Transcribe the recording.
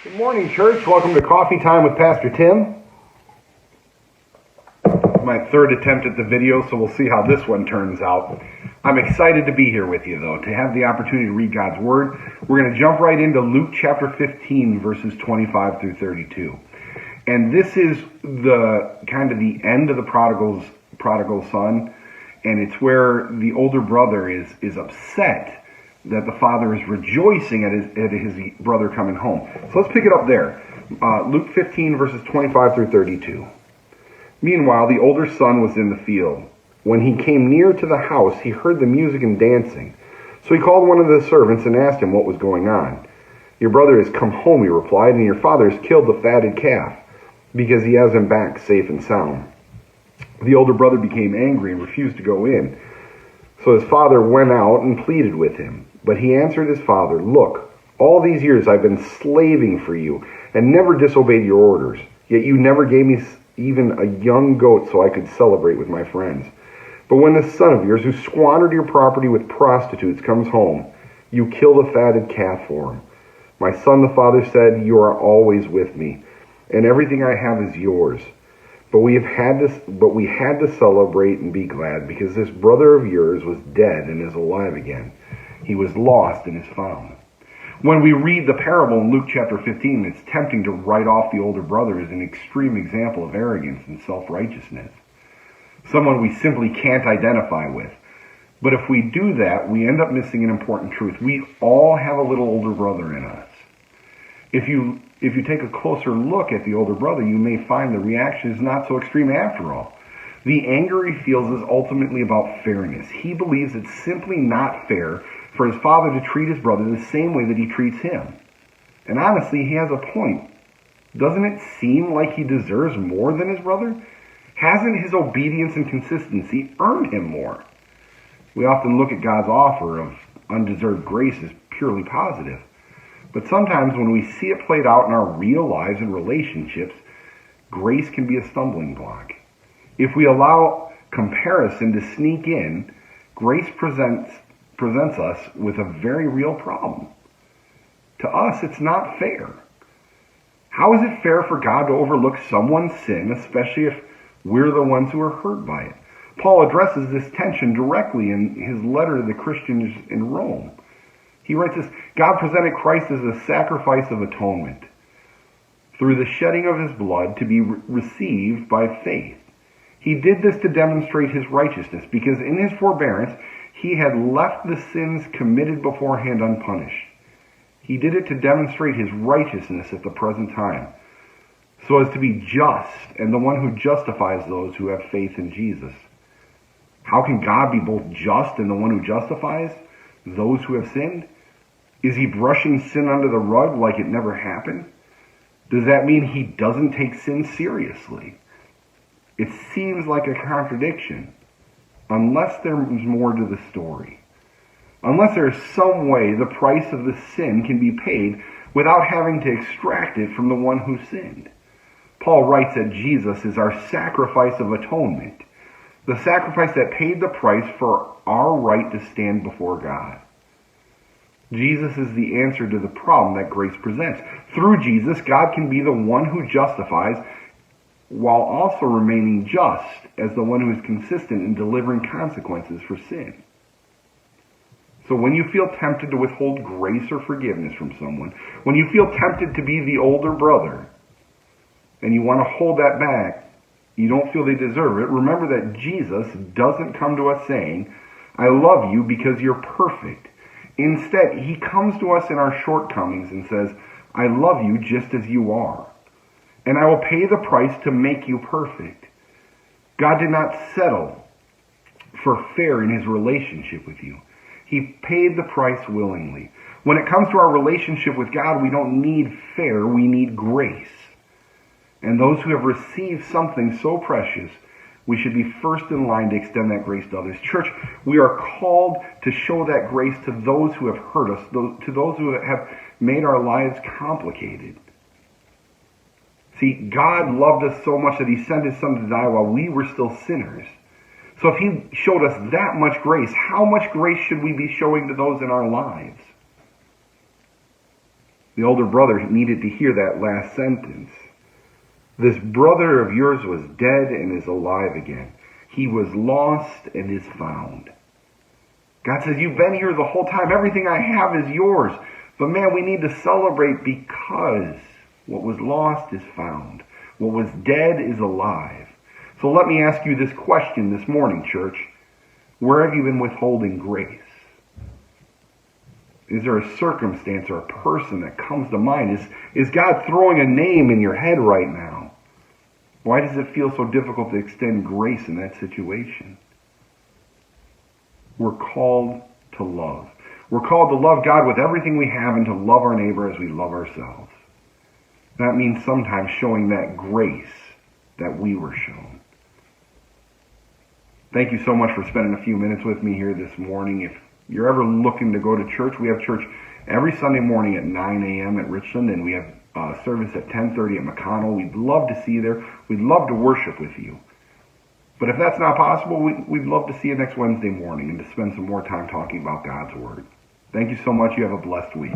Good morning, church. Welcome to Coffee Time with Pastor Tim. My third attempt at the video, so we'll see how this one turns out. I'm excited to be here with you, though, to have the opportunity to read God's Word. We're going to jump right into Luke chapter 15, verses 25 through 32. And this is the kind of the end of the prodigal son, and it's where the older brother is upset that the father is rejoicing at his brother coming home. So let's pick it up there. Luke 15, verses 25 through 32. Meanwhile, the older son was in the field. When he came near to the house, he heard the music and dancing. So he called one of the servants and asked him what was going on. Your brother has come home, he replied, and your father has killed the fatted calf, because he has him back safe and sound. The older brother became angry and refused to go in. So his father went out and pleaded with him. But he answered his father, Look, all these years I've been slaving for you and never disobeyed your orders. Yet you never gave me even a young goat so I could celebrate with my friends. But when this son of yours, who squandered your property with prostitutes, comes home, you kill the fatted calf for him. My son, the father said, You are always with me, and everything I have is yours. But we had to celebrate and be glad, because this brother of yours was dead and is alive again. He was lost and is found. When we read the parable in Luke chapter 15, it's tempting to write off the older brother as an extreme example of arrogance and self-righteousness. Someone we simply can't identify with. But if we do that, we end up missing an important truth. We all have a little older brother in us. If you take a closer look at the older brother, you may find the reaction is not so extreme after all. The anger he feels is ultimately about fairness. He believes it's simply not fair for his father to treat his brother the same way that he treats him. And honestly, he has a point. Doesn't it seem like he deserves more than his brother? Hasn't his obedience and consistency earned him more? We often look at God's offer of undeserved grace as purely positive. But sometimes when we see it played out in our real lives and relationships, grace can be a stumbling block. If we allow comparison to sneak in, grace presents us with a very real problem. To us, it's not fair. How is it fair for God to overlook someone's sin, especially if we're the ones who are hurt by it? Paul addresses this tension directly in his letter to the Christians in Rome. He writes this, God presented Christ as a sacrifice of atonement through the shedding of his blood to be received by faith. He did this to demonstrate his righteousness, because in his forbearance he had left the sins committed beforehand unpunished. He did it to demonstrate his righteousness at the present time, so as to be just and the one who justifies those who have faith in Jesus. How can God be both just and the one who justifies those who have sinned? Is he brushing sin under the rug like it never happened? Does that mean he doesn't take sin seriously? It seems like a contradiction, unless there's more to the story. Unless there's some way the price of the sin can be paid without having to extract it from the one who sinned. Paul writes that Jesus is our sacrifice of atonement, the sacrifice that paid the price for our right to stand before God. Jesus is the answer to the problem that grace presents. Through Jesus, God can be the one who justifies, while also remaining just as the one who is consistent in delivering consequences for sin. So when you feel tempted to withhold grace or forgiveness from someone, when you feel tempted to be the older brother, and you want to hold that back, you don't feel they deserve it, remember that Jesus doesn't come to us saying, I love you because you're perfect. Instead, he comes to us in our shortcomings and says, I love you just as you are. And I will pay the price to make you perfect. God did not settle for fair in his relationship with you. He paid the price willingly. When it comes to our relationship with God, we don't need fair, we need grace. And those who have received something so precious, we should be first in line to extend that grace to others. Church, we are called to show that grace to those who have hurt us, to those who have made our lives complicated. See, God loved us so much that he sent his son to die while we were still sinners. So if he showed us that much grace, how much grace should we be showing to those in our lives? The older brother needed to hear that last sentence. This brother of yours was dead and is alive again. He was lost and is found. God says, you've been here the whole time. Everything I have is yours. But man, we need to celebrate because what was lost is found. What was dead is alive. So let me ask you this question this morning, church. Where have you been withholding grace? Is there a circumstance or a person that comes to mind? Is God throwing a name in your head right now? Why does it feel so difficult to extend grace in that situation? We're called to love. We're called to love God with everything we have and to love our neighbor as we love ourselves. That means sometimes showing that grace that we were shown. Thank you so much for spending a few minutes with me here this morning. If you're ever looking to go to church, we have church every Sunday morning at 9 a.m. at Richland, and we have service at 10:30 at McConnell. We'd love to see you there. We'd love to worship with you. But if that's not possible, we'd love to see you next Wednesday morning and to spend some more time talking about God's Word. Thank you so much. You have a blessed week.